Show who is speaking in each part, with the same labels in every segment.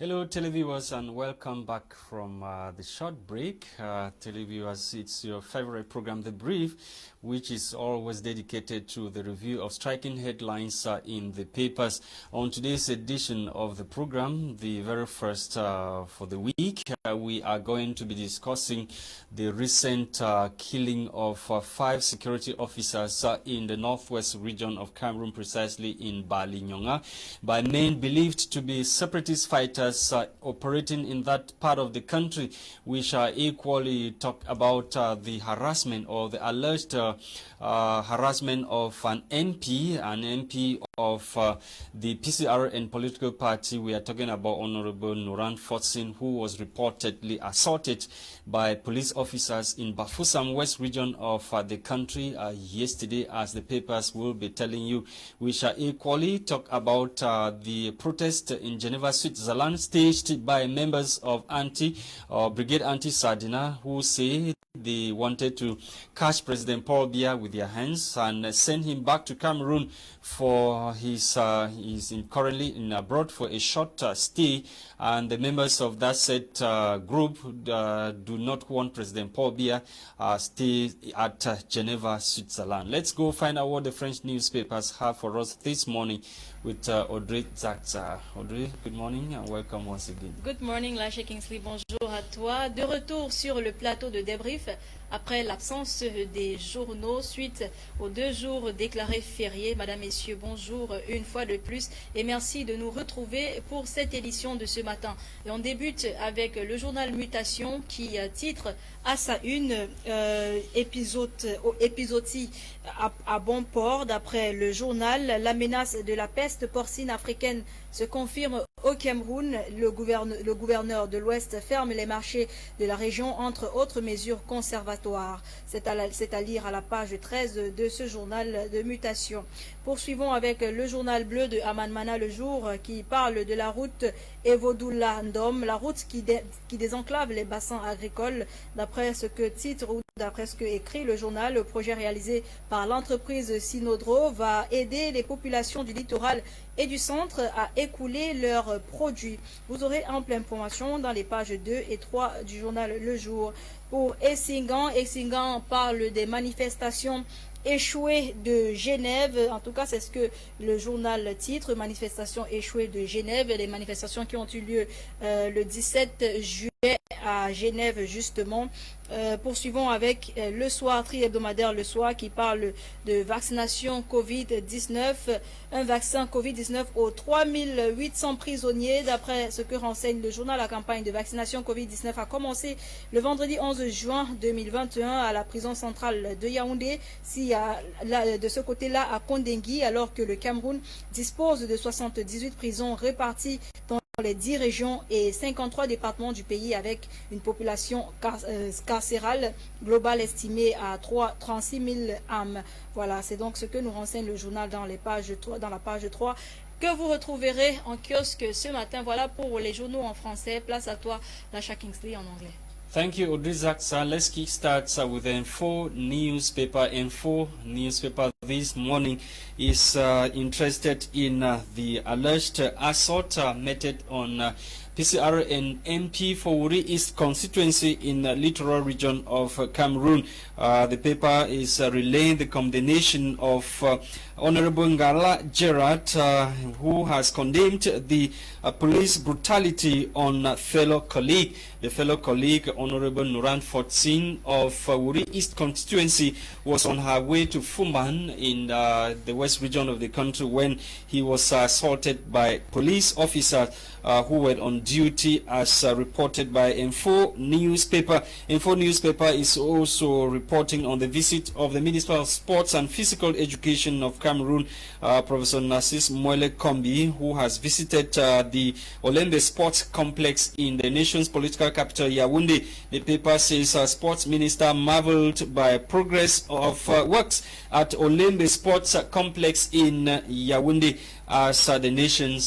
Speaker 1: Hello televiewers and welcome back from the short break. Televiewers, it's your favorite program, The Brief, which is always dedicated to the review of striking headlines in the papers. On today's edition of the program, the very first for the week, we are going to be discussing the recent killing of 5 security officers in the northwest region of Cameroon, precisely in Balinyonga, by men believed to be separatist fighters operating in that part of the country. We shall equally talk about the harassment or the alleged harassment of an MP of the PCR and political party. We are talking about Honorable Nuran Fortsin, who was reportedly assaulted by police officers in Bafoussam West region of the country yesterday, as the papers will be telling you. We shall equally talk about the protest in Geneva, Switzerland, staged by members of Brigade Anti-Sardina, who say they wanted to catch President Paul Biya with their hands and send him back to Cameroon for his currently abroad for a short stay. And the members of that said group do not want President Paul Biya stay at Geneva, Switzerland. Let's go find out what the French newspapers have for us this morning with AUDREY ZATSA. AUDREY, good morning and welcome once again.
Speaker 2: Good morning, LASHA Kingsley. Bonjour à toi. De retour sur le plateau de débrief après l'absence des journaux suite aux 2 jours déclarés fériés. Madame, Messieurs, bonjour une fois de plus et merci de nous retrouver pour cette édition de ce matin. Et on débute avec le journal Mutation qui titre à sa une épisodie à bon port. D'après le journal, la menace de la peste porcine africaine se confirme au Cameroun. Le gouverneur de l'Ouest ferme les marchés de la région, entre autres mesures conservatoires. C'est à lire à la page 13 de ce journal de Mutation. Poursuivons avec le journal bleu de Amanmana Le Jour qui parle de la route Evodoula-Ndom, la route qui désenclave les bassins agricoles. D'après ce que titre ou d'après ce que écrit le journal, le projet réalisé par l'entreprise Sinodro va aider les populations du littoral et du centre à écouler leurs produits. Vous aurez ample information dans les pages 2 et 3 du journal Le Jour. Pour Essingan parle des manifestations échouées de Genève. En tout cas, c'est ce que le journal titre, manifestations échouées de Genève. Les manifestations qui ont eu lieu le 17 juillet à Genève, justement. Poursuivons avec le soir, tri-hebdomadaire Le Soir, qui parle de vaccination Covid-19. Un vaccin Covid-19 aux 3800 prisonniers. D'après ce que renseigne le journal, la campagne de vaccination Covid-19 a commencé le vendredi 11 juin 2021 à la prison centrale de Yaoundé, de ce côté-là à Kondengui, alors que le Cameroun dispose de 78 prisons réparties dans les 10 régions et 53 départements du pays, avec une population carcérale globale estimée à 36 000 âmes. Voilà, c'est donc ce que nous renseigne le journal dans la page 3, que vous retrouverez en kiosque ce matin. Voilà pour les journaux en français. Place à toi, LASHA Kingsley, en anglais.
Speaker 1: Thank you, AUDREY ZATSA. Let's kickstart with the Info newspaper. Info newspaper this morning is interested in the alleged assault meted on PCR and MP for Wuri East constituency in the littoral region of Cameroon. The paper is relaying the condemnation of Honorable Ngala Gerard, who has condemned the police brutality on fellow colleague. The fellow colleague, Honorable Nuran Fortsin of Wuri East constituency, was on her way to Fumban in the west region of the country when he was assaulted by police officers who were on duty, as reported by Info newspaper. Info newspaper is also reporting on the visit of the Minister of Sports and Physical Education of Cameroon, Professor Narcisse Moele Kombi, who has visited the Olembe Sports Complex in the nation's political capital, Yaoundé. The paper says Sports Minister marveled by progress of works at Olembe Sports Complex in Yaoundé, as the nation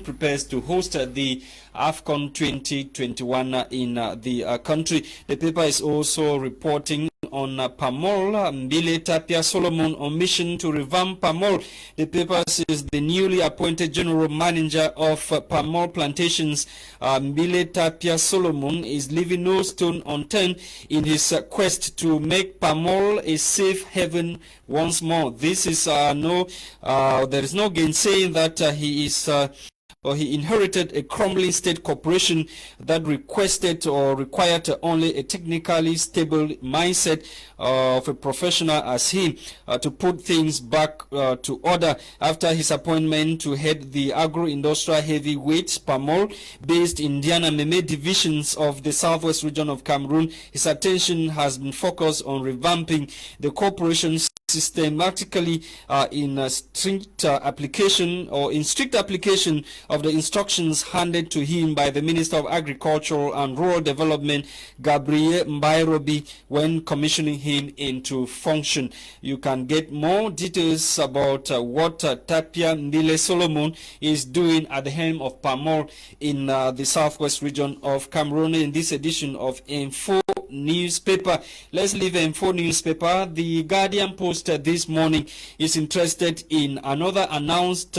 Speaker 1: prepares to host the AFCON 2021 in the country. The paper is also reporting on Pamol. Mbile Tapia Solomon on mission to revamp Pamol. The paper says the newly appointed general manager of Pamol plantations, Mbile Tapia Solomon, is leaving no stone unturned in his quest to make Pamol a safe haven once more. This is there is no gainsaying that he inherited a crumbling state corporation that required only a technically stable mindset of a professional as him to put things back to order after his appointment to head the agro-industrial heavyweight Pamol based in Diana Meme divisions of the southwest region of Cameroon. His attention has been focused on revamping the corporation's systematically in strict application of the instructions handed to him by the Minister of Agriculture and Rural Development, Gabriel Mbairobi, when commissioning him into function. You can get more details about what Tapia Mbile Solomon is doing at the helm of Pamol in the southwest region of Cameroon in this edition of Info newspaper. Let's leave Info newspaper. The Guardian Post this morning is interested in another announced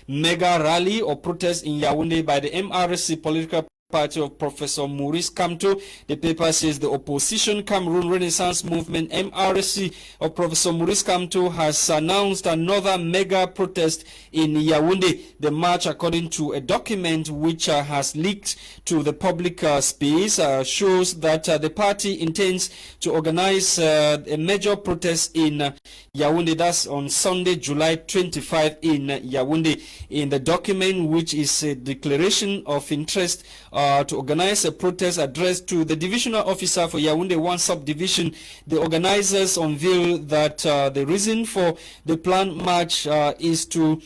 Speaker 1: mega rally or protest in Yaoundé by the MRC political party of Professor Maurice Kamto. The paper says the opposition Cameroon Renaissance Movement MRC of Professor Maurice Kamto has announced another mega protest in Yaoundé. The march, according to a document which has leaked to the public space, shows that the party intends to organize a major protest in Yaoundé. That's on Sunday, July 25 in Yaoundé. In the document, which is a declaration of interest to organize a protest addressed to the divisional officer for Yaoundé 1 subdivision, the organizers unveil that the reason for the planned march is to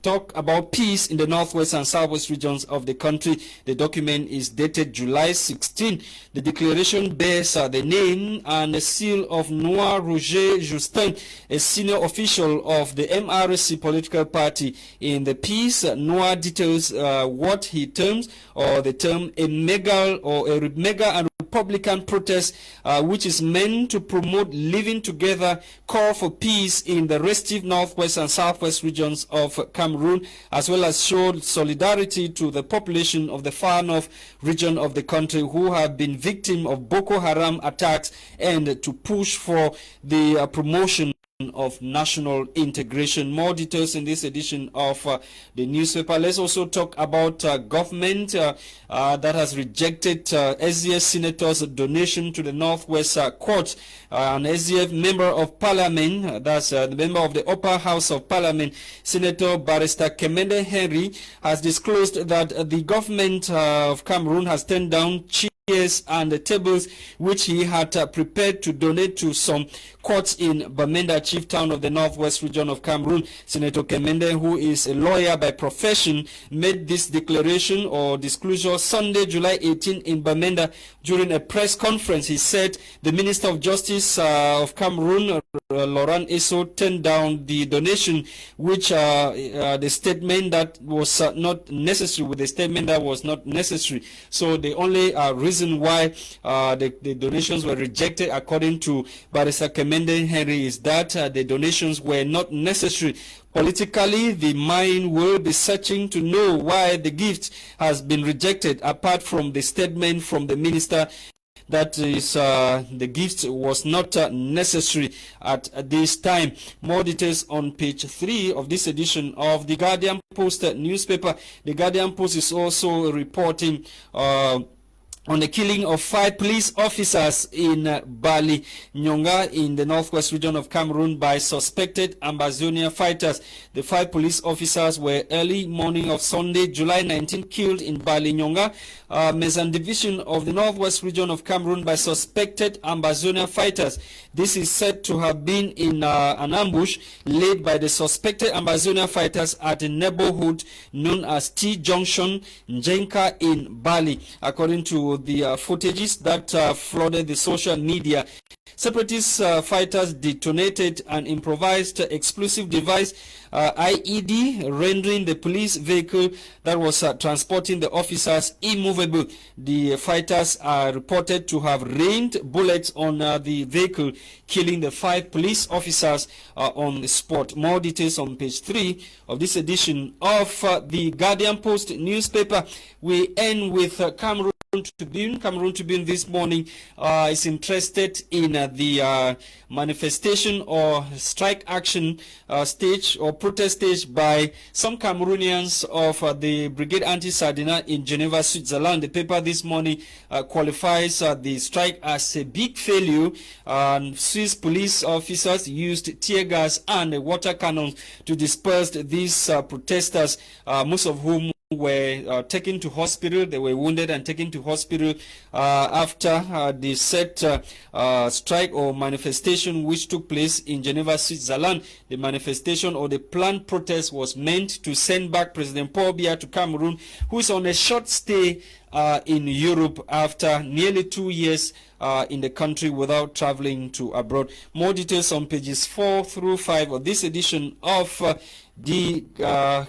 Speaker 1: talk about peace in the northwest and southwest regions of the country. The document is dated July 16. The declaration bears the name and the seal of Noir Roger Justin, a senior official of the MRC political party. In the piece, Noir details what he terms a mega and Republican protest, which is meant to promote living together, call for peace in the restive northwest and southwest regions of Cameroon, as well as show solidarity to the population of the far north region of the country who have been victim of Boko Haram attacks, and to push for the promotion of national integration. More details in this edition of the newspaper. Let's also talk about government that has rejected SDF senators' donation to the Northwest Court. An SDF member of parliament, that's the member of the upper house of parliament, Senator Barrister Kemende Henry, has disclosed that the government of Cameroon has turned down chairs and the tables which he had prepared to donate to some courts in Bamenda, chief town of the northwest region of Cameroon. Senator Kemende, who is a lawyer by profession, made this declaration or disclosure Sunday, July 18 in Bamenda during a press conference. He said the Minister of Justice of Cameroon, Laurent Eso, turned down the donation, which the statement that was not necessary, with the statement that was not necessary. So the only reason why the donations were rejected, according to Barrister Kemende Henry, is that the donations were not necessary. Politically, the mind will be searching to know why the gift has been rejected, apart from the statement from the minister that is the gift was not necessary at this time. More details on page 3 of this edition of the Guardian Post newspaper. The Guardian Post is also reporting on the killing of 5 police officers in Bali, Nyonga, in the northwest region of Cameroon by suspected Ambazonia fighters. The 5 police officers were early morning of Sunday, July 19, killed in Bali, Nyonga, Mezan division of the northwest region of Cameroon by suspected Ambazonia fighters. This is said to have been in an ambush laid by the suspected Ambazonia fighters at a neighborhood known as T Junction, Njenka in Bali. According to the footages that flooded the social media. Separatist fighters detonated an improvised explosive device, IED, rendering the police vehicle that was transporting the officers immovable. The fighters are reported to have rained bullets on the vehicle, killing the 5 police officers on the spot. More details on page 3 of this edition of the Guardian Post newspaper. We end with Cameroon Tribune this morning is interested in the manifestation or strike action stage or protest stage by some Cameroonians of the Brigade Anti-Sardina in Geneva, Switzerland. The paper this morning qualifies the strike as a big failure. Swiss police officers used tear gas and water cannons to disperse these protesters, most of whom were taken to hospital. They were wounded and taken to hospital after the set strike or manifestation which took place in Geneva, Switzerland. The manifestation or the planned protest was meant to send back President Paul Biya to Cameroon, who is on a short stay in Europe after nearly 2 years in the country without traveling to abroad. More details on pages 4 through 5 of this edition of the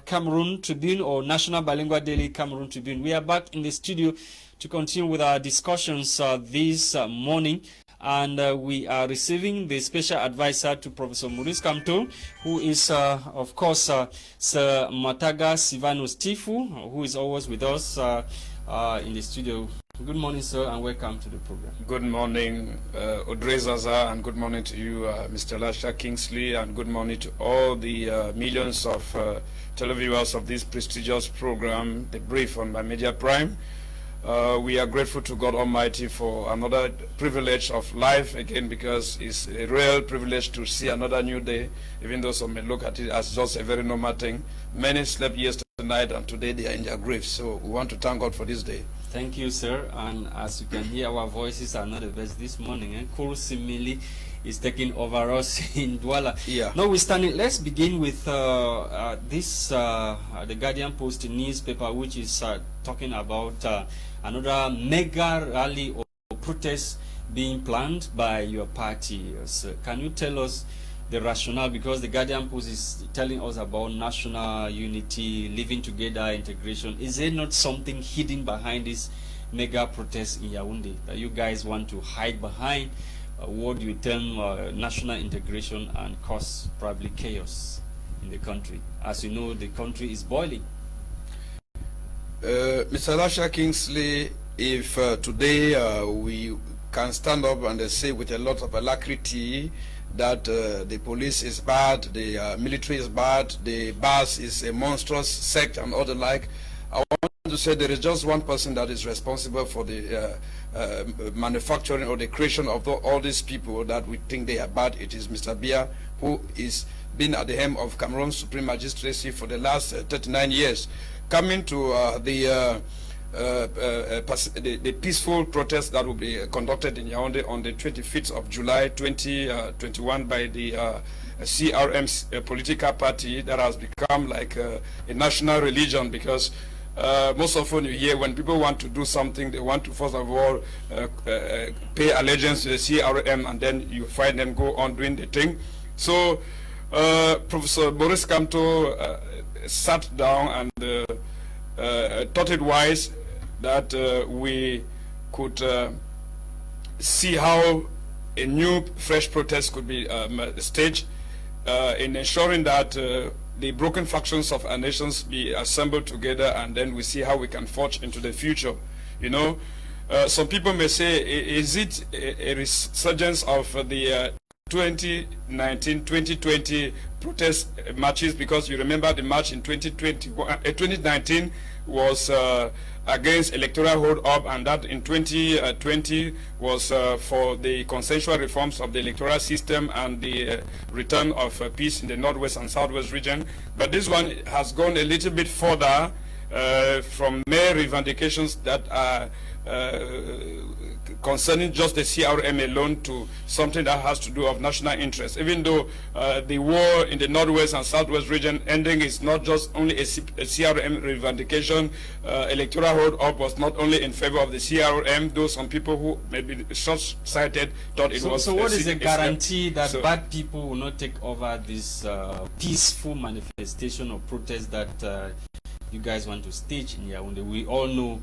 Speaker 1: Cameroon Tribune or National Bilingual Daily Cameroon Tribune. We are back in the studio to continue with our discussions this morning, and we are receiving the special advisor to Professor Maurice Kamto, who is of course Sir MUTAGHA SYLVANUS TIFUH, who is always with us in the studio. Good morning, sir, and welcome to the program.
Speaker 3: Good morning, AUDREY, ZATSA, and good morning to you, Mr. LASHA Kingsley, and good morning to all the millions of televiewers of this prestigious program, The Brief on My Media Prime. We are grateful to God Almighty for another privilege of life again, because it's a real privilege to see another new day, even though some may look at it as just a very normal thing. Many slept yesterday night, and today they are in their graves, so we want to thank God for this day.
Speaker 1: Thank you, sir. And as you can hear, our voices are not the best this morning. And Kuru Simili is taking over us in Douala.
Speaker 3: Yeah.
Speaker 1: Notwithstanding, let's begin with this, the Guardian Post newspaper, which is talking about another mega rally or protest being planned by your party. So can you tell us the rationale? Because the Guardian Post is telling us about national unity, living together, integration. Is there not something hidden behind this mega protest in Yaoundé that you guys want to hide behind? What do you term national integration and cause probably chaos in the country? As you know, the country is boiling.
Speaker 3: Mr. LASHA Kingsley, if today we can stand up and say with a lot of alacrity that the police is bad, the military is bad, the bars is a monstrous sect and all the like, I want to say there is just one person that is responsible for the manufacturing or the creation of all these people that we think they are bad. It is Mr. Biya, who is been at the helm of Cameroon Supreme Magistracy for the last 39 years. Coming to the peaceful protest that will be conducted in Yaoundé on the 25th of July 2021 by the CRM political party that has become like a national religion, because most often you hear when people want to do something, they want to first of all pay allegiance to the CRM, and then you find them go on doing the thing. So Professor Maurice Kamto sat down and thought it wise that we could see how a new fresh protest could be staged in ensuring that the broken factions of our nations be assembled together, and then we see how we can forge into the future. You know, some people may say, is it a resurgence of the 2019-2020 protest marches? Because you remember the march in 2019 was against electoral hold-up, and that in 2020 was for the consensual reforms of the electoral system and the return of peace in the northwest and southwest region. But this one has gone a little bit further from mere revendications that are concerning just the CRM alone to something that has to do of national interest. Even though the war in the Northwest and Southwest region ending is not just only a CRM revendication, electoral hold-up was not only in favor of the CRM, though some people who may be short-sighted thought it was...
Speaker 1: So what is the guarantee that bad people will not take over this peaceful manifestation or protest that you guys want to stage in Yaoundé? We all know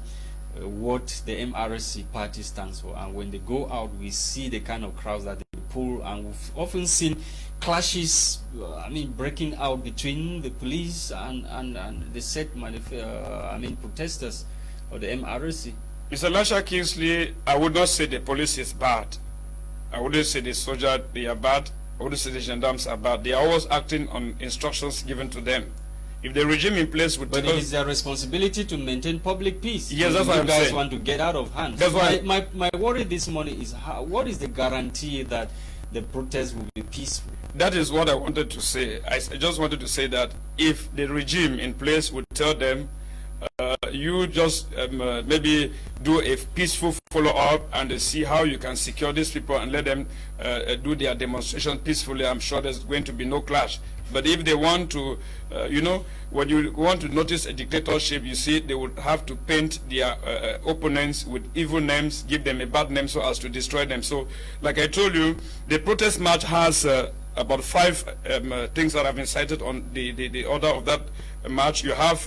Speaker 1: what the MRSC party stands for, and when they go out we see the kind of crowds that they pull, and we've often seen clashes breaking out between the police and the set protesters or the MRSC.
Speaker 3: Mr. LASHA Kingsley, I would not say the police is bad. I wouldn't say the soldiers they are bad. I wouldn't say the gendarmes are bad. They are always acting on instructions given to them. If the regime in place would... But
Speaker 1: it is their responsibility to maintain public peace.
Speaker 3: Yes, that's what I'm saying.
Speaker 1: You guys want to get out of hand.
Speaker 3: That's why
Speaker 1: my worry this morning is what is the guarantee that the protest will be peaceful?
Speaker 3: That is what I wanted to say. I just wanted to say that if the regime in place would tell them, you just maybe do a peaceful follow-up and see how you can secure these people and let them do their demonstration peacefully, I'm sure there's going to be no clash. But if they want to, when you want to notice a dictatorship, you see, they would have to paint their opponents with evil names, give them a bad name so as to destroy them. So, like I told you, the protest march has about 5 things that have been cited on the order of that march. You have...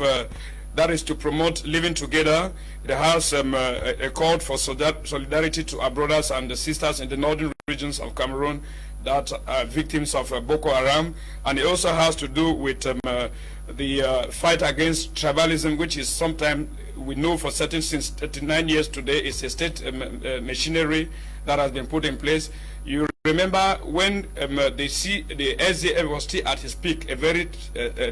Speaker 3: that is to promote living together. It has a call for solidarity to our brothers and sisters in the northern regions of Cameroon that are victims of Boko Haram. And it also has to do with the fight against tribalism, which is sometimes, we know for certain, since 39 years today, is a state machinery that has been put in place. You remember when the SDF was still at its peak, a very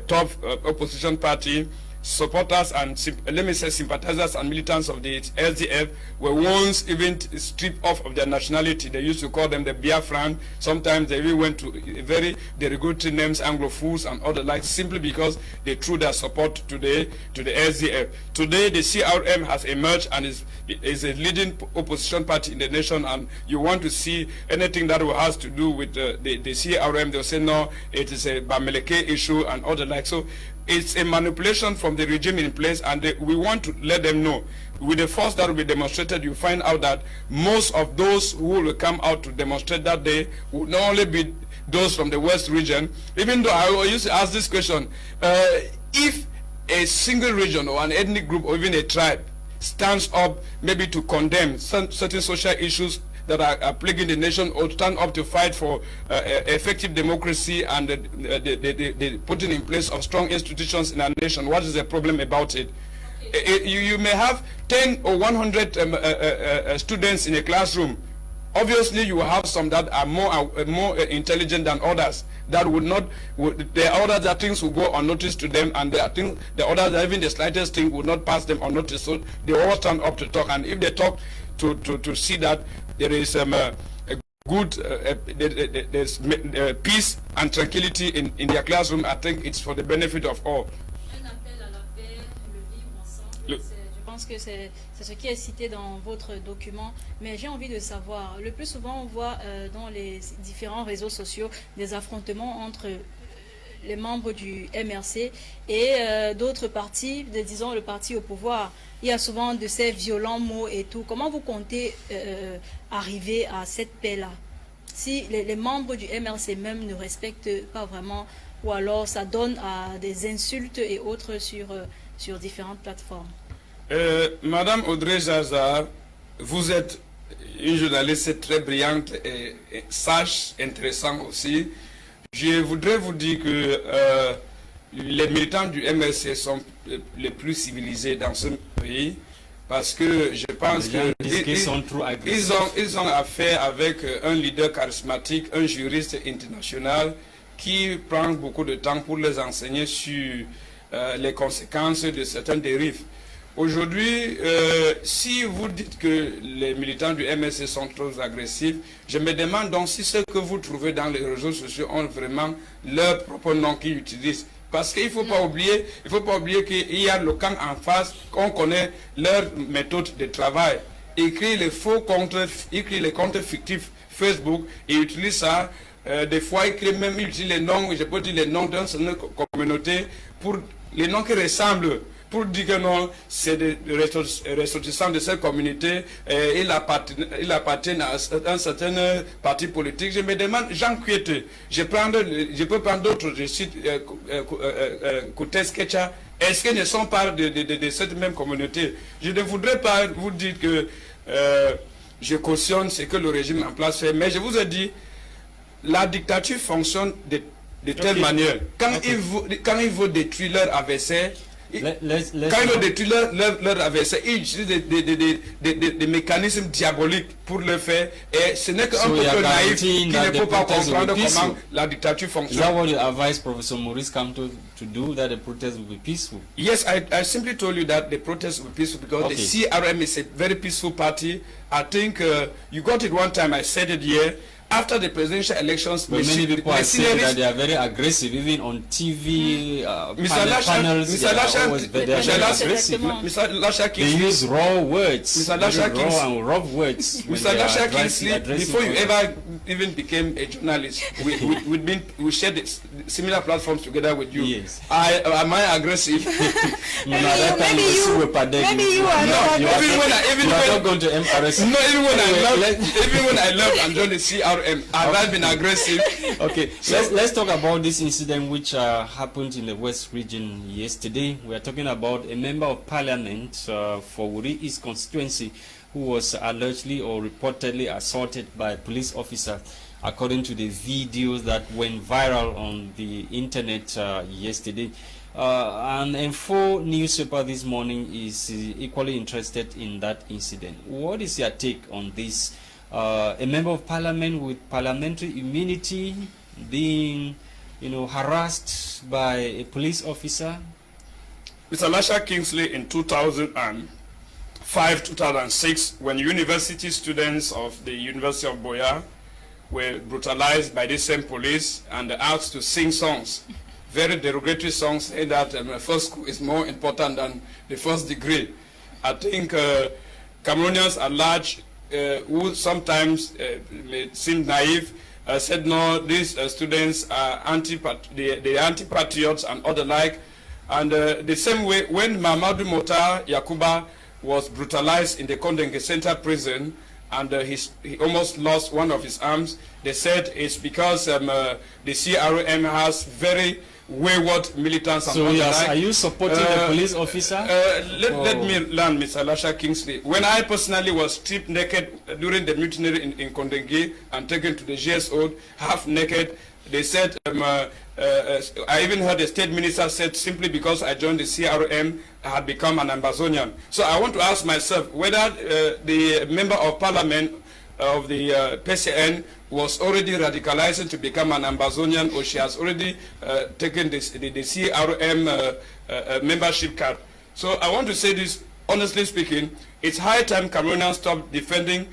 Speaker 3: tough opposition party. Supporters and, let me say, sympathizers and militants of the LDF were once even stripped off of their nationality. They used to call them the Biafran. Sometimes they even went to very derogatory names, Anglophiles and other like, simply because they threw their support to the LDF. Today, the CRM has emerged and is a leading opposition party in the nation, and you want to see anything that has to do with the CRM, they'll say, no, it is a Bamileke issue and other like. So it's a manipulation from the regime in place, and we want to let them know. With the force that will be demonstrated, you find out that most of those who will come out to demonstrate that day will not only be those from the West region, even though I used to ask this question, if a single region or an ethnic group or even a tribe stands up maybe to condemn certain social issues that are plaguing the nation, or stand up to fight for effective democracy and the putting in place of strong institutions in our nation, what is the problem about it? You may have 10 or 100 students in a classroom. Obviously, you will have some that are more intelligent than others. That would not. There are others that things will go unnoticed to them, and there are things, the others that even the slightest thing would not pass them unnoticed. So they all stand up to talk, and if they talk to see that there is a good there's peace and tranquility in their classroom, I think it's for the benefit of all.
Speaker 2: Je pense que c'est ce qui est cité dans votre document, mais j'ai envie de savoir, le plus souvent on voit dans les différents réseaux sociaux des affrontements entre les membres du MRC et d'autres partis, disons le parti au pouvoir. Il y a souvent de ces violents mots et tout. Comment vous comptez arriver à cette paix-là? Si les membres du MRC même ne respectent pas vraiment, ou alors ça donne à des insultes et autres sur différentes plateformes.
Speaker 3: Madame Audrey Jazar, vous êtes une journaliste très brillante et sage, intéressante aussi. Je voudrais vous dire que les militants du MRC sont les plus civilisés dans ce pays, parce que je pense qu'ils ont affaire avec un leader charismatique, un juriste international qui prend beaucoup de temps pour les enseigner sur les conséquences de certaines dérives. Aujourd'hui, si vous dites que les militants du MSC sont trop agressifs, je me demande donc si ce que vous trouvez dans les réseaux sociaux ont vraiment leur propre nom qu'ils utilisent. Parce qu'il faut pas oublier qu'il y a le camp en face, qu'on connaît leur méthode de travail. Ils créent les faux comptes, ils créent les comptes fictifs Facebook et utilisent ça. Des fois, ils utilisent les noms, je peux dire les noms d'une communauté pour les noms qui ressemblent. Pour dire que non, c'est des ressortissants de cette communauté, ils appartiennent à un certain parti politique. Je me demande, Jean Cuete, je peux prendre d'autres, je cite Koutes Kecha, est-ce qu'ils ne sont pas de cette même communauté? Je ne voudrais pas vous dire que je cautionne ce que le régime en place fait, mais je vous ai dit, la dictature fonctionne de telle manière. Quand ils veulent détruire leur adversaire, quand ils veulent détruire leur adversaire, ils utilisent des mécanismes diaboliques pour le faire. Et ce n'est qu'un peuple naïf qui ne peut pas comprendre comment la dictature fonctionne.
Speaker 1: Is that what you advise Professor Maurice Kamto to do, that the protest will be peaceful?
Speaker 3: Yes, I simply told you that the protest will be peaceful because the CRM is a very peaceful party. I think you got it one time, I said it here. After the presidential elections,
Speaker 1: but many people are saying that they are very aggressive, even on TV panels. Mr. LASHA, they are very aggressive.
Speaker 3: Mr. LASHA
Speaker 1: they use raw words.
Speaker 3: Mr. LASHA
Speaker 1: raw and rough words.
Speaker 3: Mr. LASHA Kingsley, before you ever even became a journalist, we shared similar platforms together with you.
Speaker 1: Yes.
Speaker 3: Am I aggressive?
Speaker 2: Maybe you are not.
Speaker 1: You are not going to embarrass.
Speaker 3: No, even when I love and joined the CRM, have I been aggressive?
Speaker 1: Okay, so let's talk about this incident which happened in the West region yesterday. We are talking about a member of parliament for Wuri East constituency who was allegedly or reportedly assaulted by a police officer, according to the videos that went viral on the internet yesterday. And Info newspaper this morning is equally interested in that incident. What is your take on this? A member of parliament with parliamentary immunity being, harassed by a police officer?
Speaker 3: Mr. LASHA Kingsley, in 2005-2006, when university students of the University of Boya were brutalized by the same police and asked to sing songs, very derogatory songs, saying that first school is more important than the first degree. I think Cameroonians at large, who sometimes may seem naive, said no, these students are anti-patriots and other like. And the same way, when Mamadou Mota Yakuba was brutalized in the Kondenge Center prison, and he almost lost one of his arms, they said it's because the CRM has very wayward militants.
Speaker 1: So yes, are you supporting the police officer?
Speaker 3: Let me learn, Mr. LASHA Kingsley. When I personally was stripped naked during the mutiny in Kondenge and taken to the GSO, half naked, they said, I even heard the state minister said simply because I joined the CRM, I had become an Ambazonian. So I want to ask myself whether the member of parliament of the PCN was already radicalizing to become an Ambazonian, or she has already taken the CRM membership card. So I want to say this, honestly speaking, it's high time Cameroonians stop defending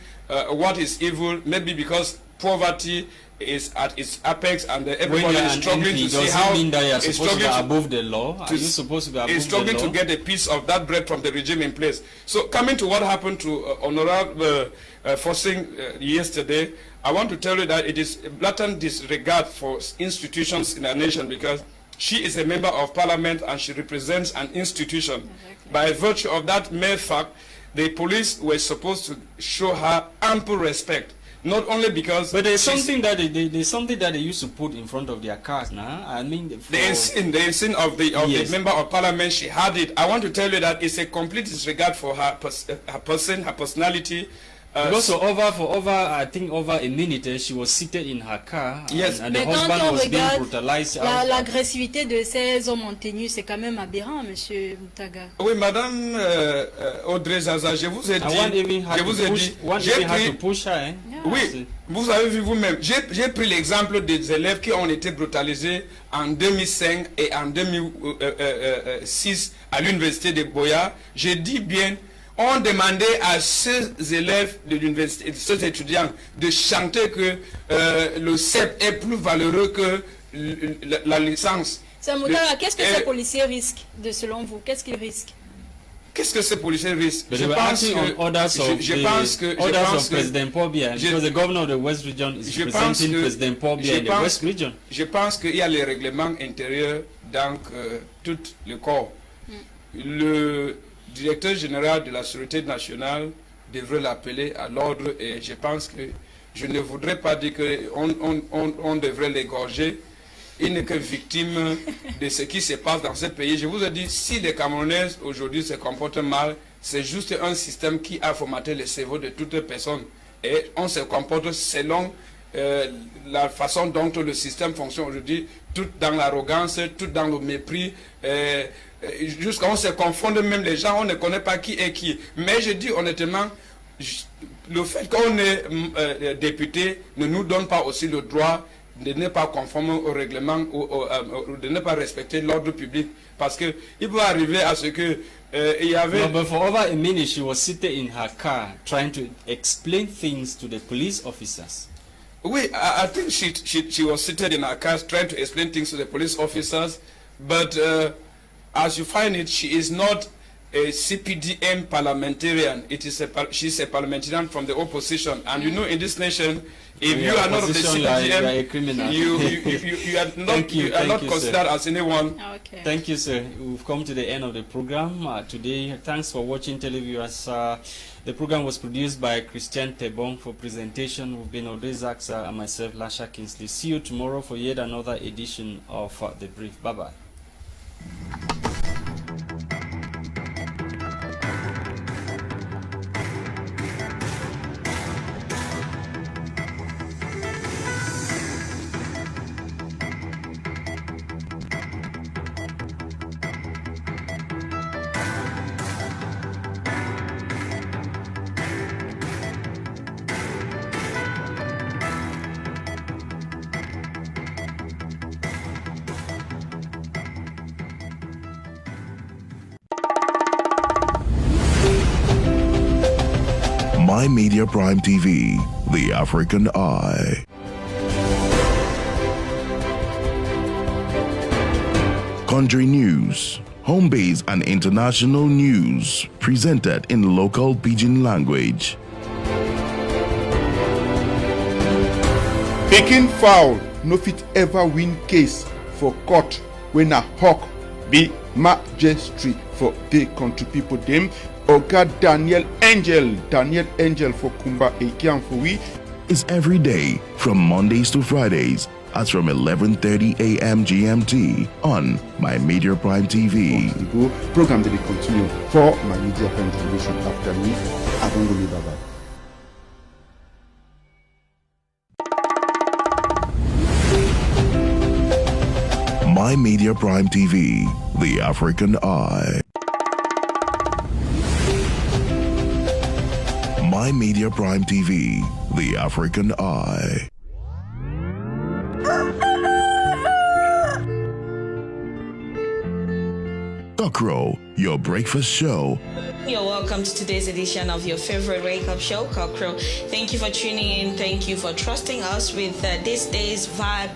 Speaker 3: what is evil, maybe because poverty is at its apex and everybody is struggling to see how
Speaker 1: it's supposed to be above the law. Are you supposed to be above the law?
Speaker 3: Is struggling to get a piece of that bread from the regime in place. So coming to what happened to Honorable Fossing yesterday, I want to tell you that it is a blatant disregard for institutions in our nation, because she is a member of parliament and she represents an institution. Exactly. By virtue of that mere fact, the police were supposed to show her ample respect. Not only because,
Speaker 1: but there's something that they used to put in front of their cars now. I mean,
Speaker 3: the ensign of the member of parliament, she had it. I want to tell you that it's a complete disregard for her person, her personality.
Speaker 1: Because for over I think over a minute she was seated in her car.
Speaker 3: Yes.
Speaker 1: And the husband was being brutalized.
Speaker 2: L'agressivité de ces hommes en tenue, c'est quand même aberrant, Monsieur Mutagha.
Speaker 3: Oui, Madame Audrey Zaza, je vous ai dit, oui, vous avez vu vous-même. J'ai pris l'exemple des élèves qui ont été brutalisés en 2005 et en 2006 à l'université de Boya. J'ai dit bien, on demandait à ces élèves de l'université, ces étudiants, de chanter que le CEP est plus valeureux que la licence.
Speaker 2: Mutagha, qu'est-ce que ces policiers risquent, selon vous? Qu'est-ce qu'ils risquent?
Speaker 3: Qu'est-ce que ces policiers risquent?
Speaker 1: Je pense que President Paul Biya, because the governor of the West Region is representing President Paul Biya in the West Region.
Speaker 3: Je pense qu'il y a les règlements intérieurs dans tout le corps. Le directeur général de la Sûreté nationale devrait l'appeler à l'ordre et je pense que je ne voudrais pas dire qu'on devrait l'égorger. Il n'est que victime de ce qui se passe dans ce pays. Je vous ai dit, si les Camerounais aujourd'hui se comportent mal, c'est juste un système qui a formaté le cerveau de toutes les personnes. Et on se comporte selon la façon dont le système fonctionne aujourd'hui, tout dans l'arrogance, tout dans le mépris. Jusqu'à on se confonde même les gens, on ne connaît pas qui est qui. Mais je dis honnêtement, le fait qu'on est député ne nous donne pas aussi le droit de ne pas conformer au règlement ou de ne pas respecter l'ordre public, parce que il peut arriver à ce que il y avait.
Speaker 1: No, but for over a minute she was seated in her car trying to explain things to the police officers.
Speaker 3: Oui, I think she was seated in her car trying to explain things to the police officers, but as you find it, she is not a CPDM parliamentarian. She's a parliamentarian from the opposition, and you know, in this nation, if you are not of the CPDM, you are not considered as anyone.
Speaker 2: Okay.
Speaker 1: Thank you, sir. We've come to the end of the program today. Thanks for watching, televiewers. The program was produced by CHRISTAIN TEBONG. For presentation, we've been AUDREY, ZATSA, and myself, LASHA Kingsley. See you tomorrow for yet another edition of The Brief. Bye-bye.
Speaker 4: My Media Prime TV, the African Eye. Country news, home base and international news presented in local pidgin language.
Speaker 5: Taking foul no fit ever win case for court when a hawk be magistrate for the country people them. Oga Daniel Angel for Kumba Ekian for we
Speaker 4: Is every day from Mondays to Fridays at from 11:30 a.m. GMT on My Media Prime TV.
Speaker 5: The program that will continue for My Media Prime Television after me. Abangoli Baba.
Speaker 4: My Media Prime TV, the African Eye. My Media Prime TV, the African Eye. Cockrow, your breakfast show.
Speaker 6: You're welcome to today's edition of your favorite wake-up show, Cockrow. Thank you for tuning in. Thank you for trusting us with this day's vibe.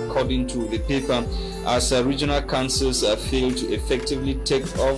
Speaker 1: According to the paper, as regional councils fail to effectively take off